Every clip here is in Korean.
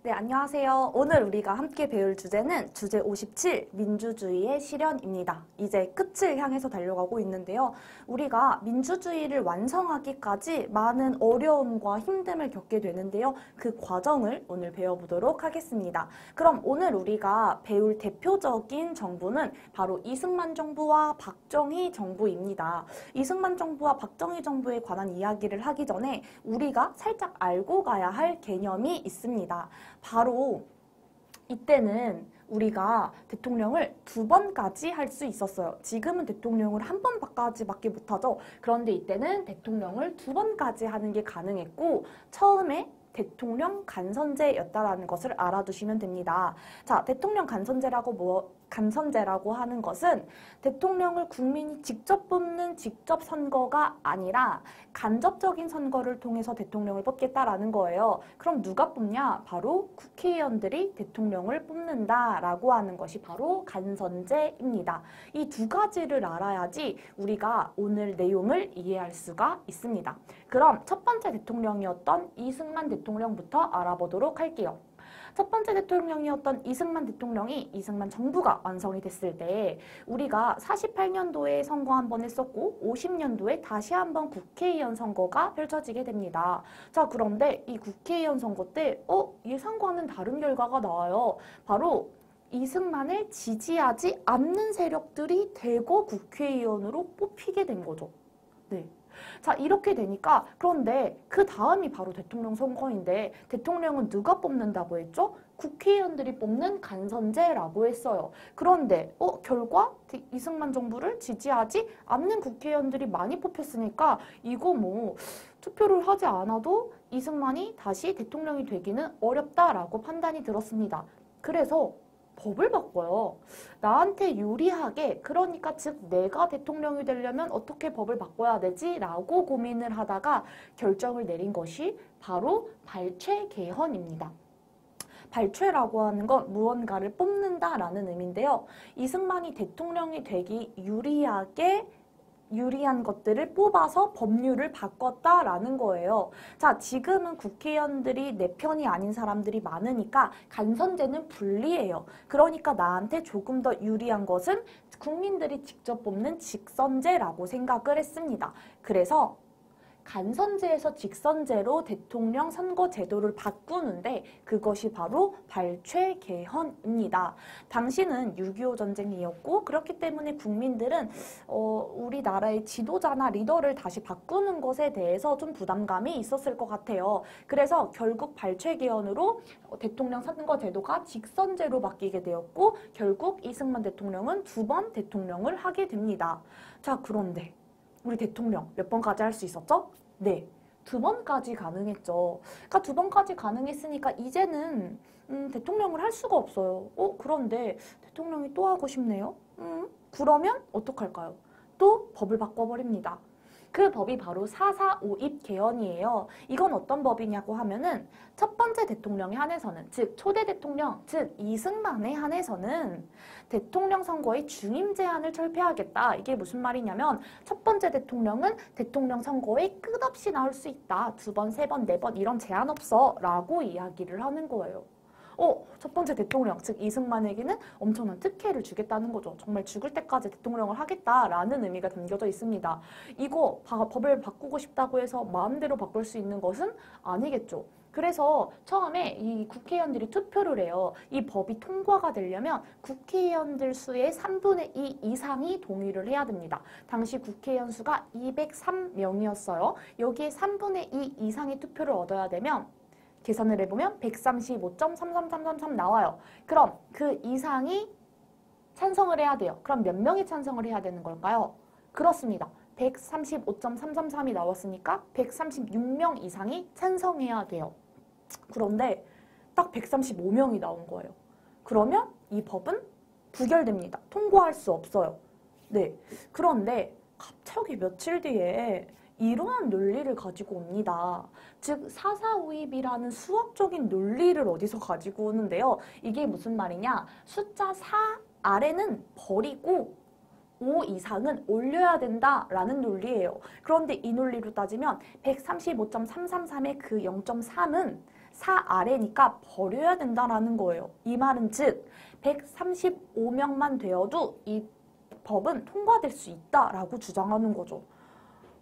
네, 안녕하세요. 오늘 우리가 함께 배울 주제는 주제 57, 민주주의의 실현입니다. 이제 끝을 향해서 달려가고 있는데요. 우리가 민주주의를 완성하기까지 많은 어려움과 힘듦을 겪게 되는데요. 그 과정을 오늘 배워보도록 하겠습니다. 그럼 오늘 우리가 배울 대표적인 정부는 바로 이승만 정부와 박정희 정부입니다. 이승만 정부와 박정희 정부에 관한 이야기를 하기 전에 우리가 살짝 알고 가야 할 개념이 있습니다. 바로 이때는 우리가 대통령을 2번까지 할 수 있었어요. 지금은 대통령을 1번까지밖에 못하죠. 그런데 이때는 대통령을 2번까지 하는 게 가능했고 처음에 대통령 간선제였다라는 것을 알아두시면 됩니다. 자, 대통령 간선제라고 하는 것은 대통령을 국민이 직접 뽑는 직접 선거가 아니라 간접적인 선거를 통해서 대통령을 뽑겠다라는 거예요. 그럼 누가 뽑냐? 바로 국회의원들이 대통령을 뽑는다라고 하는 것이 바로 간선제입니다. 이 두 가지를 알아야지 우리가 오늘 내용을 이해할 수가 있습니다. 그럼 첫 번째 대통령이었던 이승만 대통령부터 알아보도록 할게요. 첫 번째 대통령이었던 이승만 대통령이 이승만 정부가 완성이 됐을 때 우리가 48년도에 선거 한 번 했었고 50년도에 다시 한번 국회의원 선거가 펼쳐지게 됩니다. 자, 그런데 이 국회의원 선거 때 예상과는 다른 결과가 나와요. 바로 이승만을 지지하지 않는 세력들이 대거 국회의원으로 뽑히게 된 거죠. 네. 자, 이렇게 되니까 그런데 그 다음이 바로 대통령 선거인데 대통령은 누가 뽑는다고 했죠? 국회의원들이 뽑는 간선제라고 했어요. 그런데 결과 이승만 정부를 지지하지 않는 국회의원들이 많이 뽑혔으니까 이거 뭐 투표를 하지 않아도 이승만이 다시 대통령이 되기는 어렵다라고 판단이 들었습니다. 그래서 법을 바꿔요. 나한테 유리하게, 그러니까 즉 내가 대통령이 되려면 어떻게 법을 바꿔야 되지? 라고 고민을 하다가 결정을 내린 것이 바로 발췌 개헌입니다. 발췌라고 하는 건 무언가를 뽑는다라는 의미인데요. 이승만이 대통령이 되기 유리한 것들을 뽑아서 법률을 바꿨다라는 거예요. 자, 지금은 국회의원들이 내 편이 아닌 사람들이 많으니까 간선제는 불리해요. 그러니까 나한테 조금 더 유리한 것은 국민들이 직접 뽑는 직선제라고 생각을 했습니다. 그래서 간선제에서 직선제로 대통령 선거 제도를 바꾸는데 그것이 바로 발췌 개헌입니다. 당시는 6.25 전쟁이었고 그렇기 때문에 국민들은 우리나라의 지도자나 리더를 다시 바꾸는 것에 대해서 좀 부담감이 있었을 것 같아요. 그래서 결국 발췌 개헌으로 대통령 선거 제도가 직선제로 바뀌게 되었고 결국 이승만 대통령은 2번 대통령을 하게 됩니다. 자, 그런데 우리 대통령 몇 번까지 할 수 있었죠? 네, 2번까지 가능했죠. 그러니까 2번까지 가능했으니까 이제는 대통령을 할 수가 없어요. 그런데 대통령이 또 하고 싶네요. 그러면 어떡할까요? 또 법을 바꿔버립니다. 그 법이 바로 4.4.5입 개헌이에요. 이건 어떤 법이냐고 하면은 첫 번째 대통령에 한해서는, 즉 초대 대통령, 즉 이승만에 한해서는 대통령 선거의 중임 제한을 철폐하겠다. 이게 무슨 말이냐면 첫 번째 대통령은 대통령 선거에 끝없이 나올 수 있다. 2번, 3번, 4번 이런 제한 없어. 라고 이야기를 하는 거예요. 첫 번째 대통령, 즉 이승만에게는 엄청난 특혜를 주겠다는 거죠. 정말 죽을 때까지 대통령을 하겠다라는 의미가 담겨져 있습니다. 이거 법을 바꾸고 싶다고 해서 마음대로 바꿀 수 있는 것은 아니겠죠. 그래서 처음에 이 국회의원들이 투표를 해요. 이 법이 통과가 되려면 국회의원들 수의 3분의 2 이상이 동의를 해야 됩니다. 당시 국회의원 수가 203명이었어요. 여기에 3분의 2 이상의 투표를 얻어야 되면 계산을 해보면 135.33333 나와요. 그럼 그 이상이 찬성을 해야 돼요. 그럼 몇 명이 찬성을 해야 되는 걸까요? 그렇습니다. 135.333이 나왔으니까 136명 이상이 찬성해야 돼요. 그런데 딱 135명이 나온 거예요. 그러면 이 법은 부결됩니다. 통과할 수 없어요. 네. 그런데 갑자기 며칠 뒤에 이러한 논리를 가지고 옵니다. 즉 4.4.5입이라는 수학적인 논리를 어디서 가지고 오는데요. 이게 무슨 말이냐. 숫자 4 아래는 버리고 5 이상은 올려야 된다라는 논리예요. 그런데 이 논리로 따지면 135.333의 그 0.3은 4 아래니까 버려야 된다라는 거예요. 이 말은 즉 135명만 되어도 이 법은 통과될 수 있다라고 주장하는 거죠.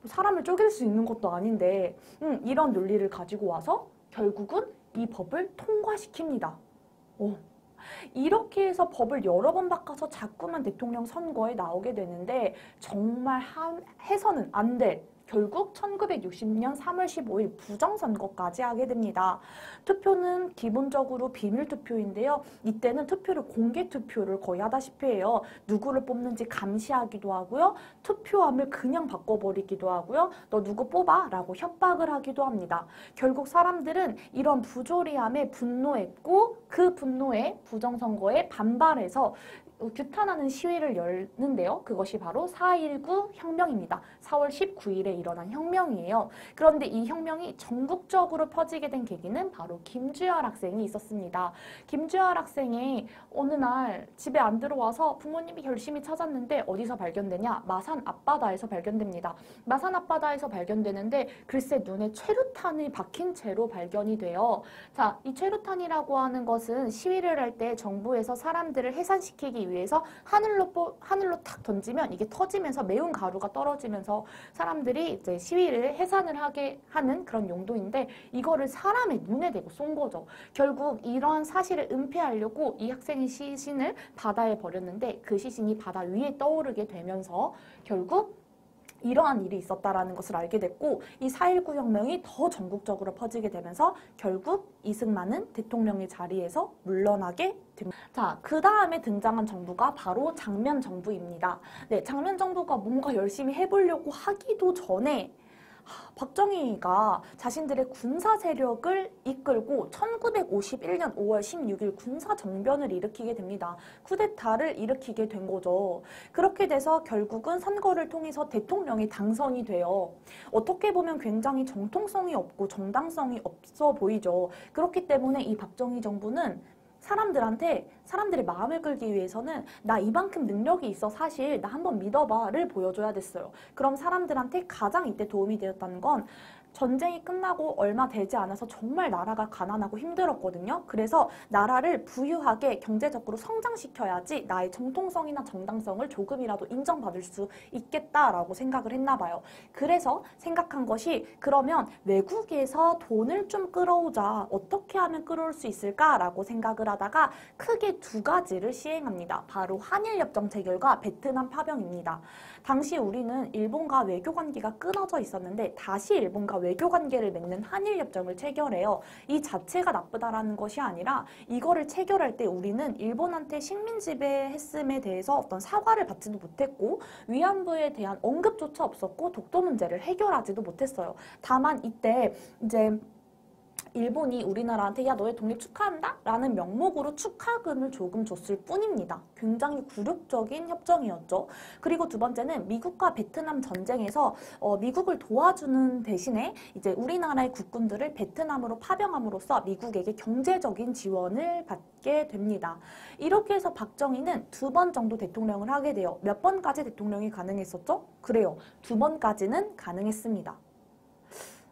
사람을 쪼갤 수 있는 것도 아닌데 이런 논리를 가지고 와서 결국은 이 법을 통과시킵니다. 이렇게 해서 법을 여러 번 바꿔서 자꾸만 대통령 선거에 나오게 되는데 정말 해서는 안 될 결국 1960년 3월 15일 부정선거까지 하게 됩니다. 투표는 기본적으로 비밀투표인데요. 이때는 투표를 공개투표를 거의 하다시피 해요. 누구를 뽑는지 감시하기도 하고요. 투표함을 그냥 바꿔버리기도 하고요. 너 누구 뽑아? 라고 협박을 하기도 합니다. 결국 사람들은 이런 부조리함에 분노했고 그 분노에 부정선거에 반발해서 규탄하는 시위를 열는데요. 그것이 바로 4.19 혁명입니다. 4월 19일에 일어난 혁명이에요. 그런데 이 혁명이 전국적으로 퍼지게 된 계기는 바로 김주열 학생이 있었습니다. 김주열 학생이 어느 날 집에 안 들어와서 부모님이 열심히 찾았는데 어디서 발견되냐? 마산 앞바다에서 발견됩니다. 마산 앞바다에서 발견되는데 글쎄 눈에 최루탄이 박힌 채로 발견이 돼요. 자, 이 최루탄이라고 하는 것은 시위를 할 때 정부에서 사람들을 해산시키기 위해서 하늘로 탁 던지면 이게 터지면서 매운 가루가 떨어지면서 사람들이 이제 시위를 해산을 하게 하는 그런 용도인데 이거를 사람의 눈에 대고 쏜 거죠. 결국 이런 사실을 은폐하려고 이 학생의 시신을 바다에 버렸는데 그 시신이 바다 위에 떠오르게 되면서 결국 이러한 일이 있었다라는 것을 알게 됐고 이 4.19 혁명이 더 전국적으로 퍼지게 되면서 결국 이승만은 대통령의 자리에서 물러나게 됩니다. 자, 그 다음에 등장한 정부가 바로 장면 정부입니다. 네, 장면 정부가 뭔가 열심히 해보려고 하기도 전에 박정희가 자신들의 군사 세력을 이끌고 1951년 5월 16일 군사정변을 일으키게 됩니다. 쿠데타를 일으키게 된 거죠. 그렇게 돼서 결국은 선거를 통해서 대통령이 당선이 돼요. 어떻게 보면 굉장히 정통성이 없고 정당성이 없어 보이죠. 그렇기 때문에 이 박정희 정부는 사람들의 마음을 끌기 위해서는 나 이만큼 능력이 있어 사실 나 한번 믿어봐를 보여줘야 됐어요. 그럼 사람들한테 가장 이때 도움이 되었다는 건 전쟁이 끝나고 얼마 되지 않아서 정말 나라가 가난하고 힘들었거든요. 그래서 나라를 부유하게 경제적으로 성장시켜야지 나의 정통성이나 정당성을 조금이라도 인정받을 수 있겠다라고 생각을 했나 봐요. 그래서 생각한 것이 그러면 외국에서 돈을 좀 끌어오자. 어떻게 하면 끌어올 수 있을까라고 생각을 하다가 크게 두 가지를 시행합니다. 바로 한일협정 체결과 베트남 파병입니다. 당시 우리는 일본과 외교관계가 끊어져 있었는데 다시 일본과 외교관계를 맺는 한일협정을 체결해요. 이 자체가 나쁘다라는 것이 아니라 이거를 체결할 때 우리는 일본한테 식민 지배했음에 대해서 어떤 사과를 받지도 못했고 위안부에 대한 언급조차 없었고 독도 문제를 해결하지도 못했어요. 다만 이때 이제 일본이 우리나라한테 야 너의 독립 축하한다? 라는 명목으로 축하금을 조금 줬을 뿐입니다. 굉장히 굴욕적인 협정이었죠. 그리고 두 번째는 미국과 베트남 전쟁에서 미국을 도와주는 대신에 이제 우리나라의 국군들을 베트남으로 파병함으로써 미국에게 경제적인 지원을 받게 됩니다. 이렇게 해서 박정희는 두 번 정도 대통령을 하게 돼요. 몇 번까지 대통령이 가능했었죠? 그래요. 두 번까지는 가능했습니다.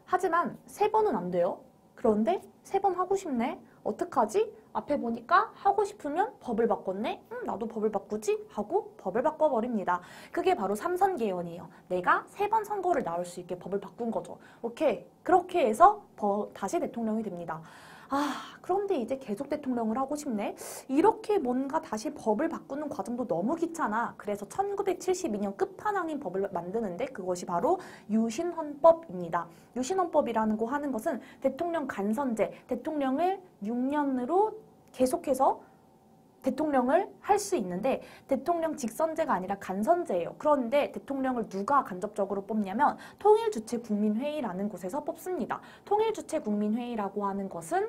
하지만 세 번은 안 돼요. 그런데 세 번 하고 싶네? 어떡하지? 앞에 보니까 하고 싶으면 법을 바꿨네? 나도 법을 바꾸지? 하고 법을 바꿔버립니다. 그게 바로 삼선개헌이에요. 내가 세 번 선거를 나올 수 있게 법을 바꾼 거죠. 오케이. 그렇게 해서 다시 대통령이 됩니다. 그런데 이제 계속 대통령을 하고 싶네? 이렇게 뭔가 다시 법을 바꾸는 과정도 너무 귀찮아. 그래서 1972년 끝판왕인 법을 만드는데 그것이 바로 유신헌법입니다. 유신헌법이라는 거 하는 것은 대통령 간선제, 대통령을 6년으로 계속해서 대통령을 할 수 있는데 대통령 직선제가 아니라 간선제예요. 그런데 대통령을 누가 간접적으로 뽑냐면 통일주체국민회의라는 곳에서 뽑습니다. 통일주체국민회의라고 하는 것은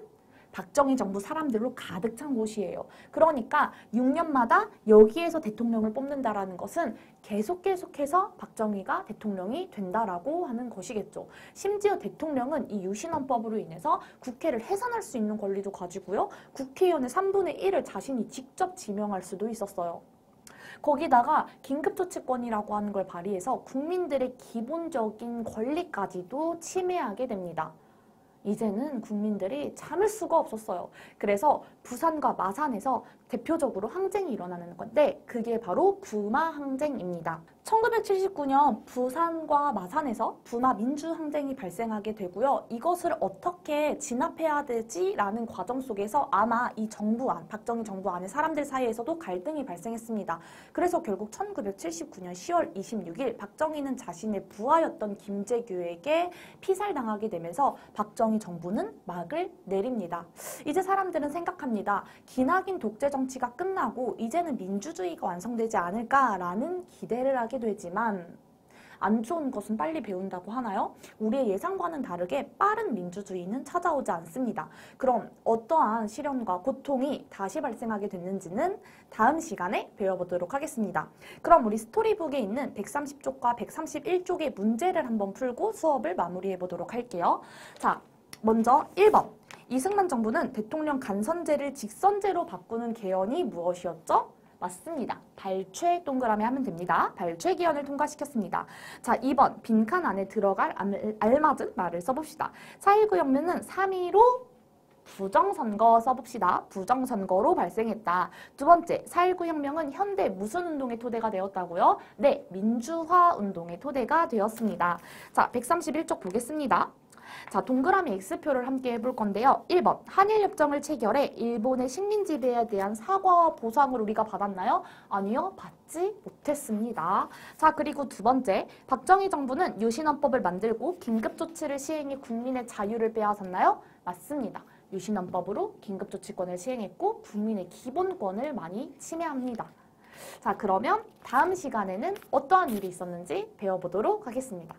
박정희 정부 사람들로 가득 찬 곳이에요. 그러니까 6년마다 여기에서 대통령을 뽑는다라는 것은 계속해서 박정희가 대통령이 된다라고 하는 것이겠죠. 심지어 대통령은 이 유신헌법으로 인해서 국회를 해산할 수 있는 권리도 가지고요. 국회의원의 3분의 1을 자신이 직접 지명할 수도 있었어요. 거기다가 긴급조치권이라고 하는 걸 발휘해서 국민들의 기본적인 권리까지도 침해하게 됩니다. 이제는 국민들이 참을 수가 없었어요. 그래서 부산과 마산에서 대표적으로 항쟁이 일어나는 건데 그게 바로 부마항쟁입니다. 1979년 부산과 마산에서 부마민주항쟁이 발생하게 되고요. 이것을 어떻게 진압해야 되지라는 과정 속에서 아마 이 정부 안, 박정희 정부 안에 사람들 사이에서도 갈등이 발생했습니다. 그래서 결국 1979년 10월 26일 박정희는 자신의 부하였던 김재규에게 피살당하게 되면서 박정희 정부는 막을 내립니다. 이제 사람들은 생각합니다. 기나긴 독재 정치가 끝나고 이제는 민주주의가 완성되지 않을까라는 기대를 하게 되지만 안 좋은 것은 빨리 배운다고 하나요? 우리의 예상과는 다르게 빠른 민주주의는 찾아오지 않습니다. 그럼 어떠한 시련과 고통이 다시 발생하게 됐는지는 다음 시간에 배워보도록 하겠습니다. 그럼 우리 스토리북에 있는 130쪽과 131쪽의 문제를 한번 풀고 수업을 마무리해보도록 할게요. 자, 먼저 1번. 이승만 정부는 대통령 간선제를 직선제로 바꾸는 개헌이 무엇이었죠? 맞습니다. 발췌 동그라미 하면 됩니다. 발췌 개헌을 통과시켰습니다. 자, 2번. 빈칸 안에 들어갈 알맞은 말을 써봅시다. 4.19 혁명은 3.15 부정선거 써봅시다. 부정선거로 발생했다. 두 번째, 4.19 혁명은 현대 무슨 운동의 토대가 되었다고요? 네, 민주화 운동의 토대가 되었습니다. 자, 131쪽 보겠습니다. 자, 동그라미 X표를 함께 해볼 건데요. 1번, 한일협정을 체결해 일본의 식민지배에 대한 사과와 보상을 우리가 받았나요? 아니요, 받지 못했습니다. 자, 그리고 두 번째, 박정희 정부는 유신헌법을 만들고 긴급조치를 시행해 국민의 자유를 빼앗았나요? 맞습니다. 유신헌법으로 긴급조치권을 시행했고 국민의 기본권을 많이 침해합니다. 자, 그러면 다음 시간에는 어떠한 일이 있었는지 배워보도록 하겠습니다.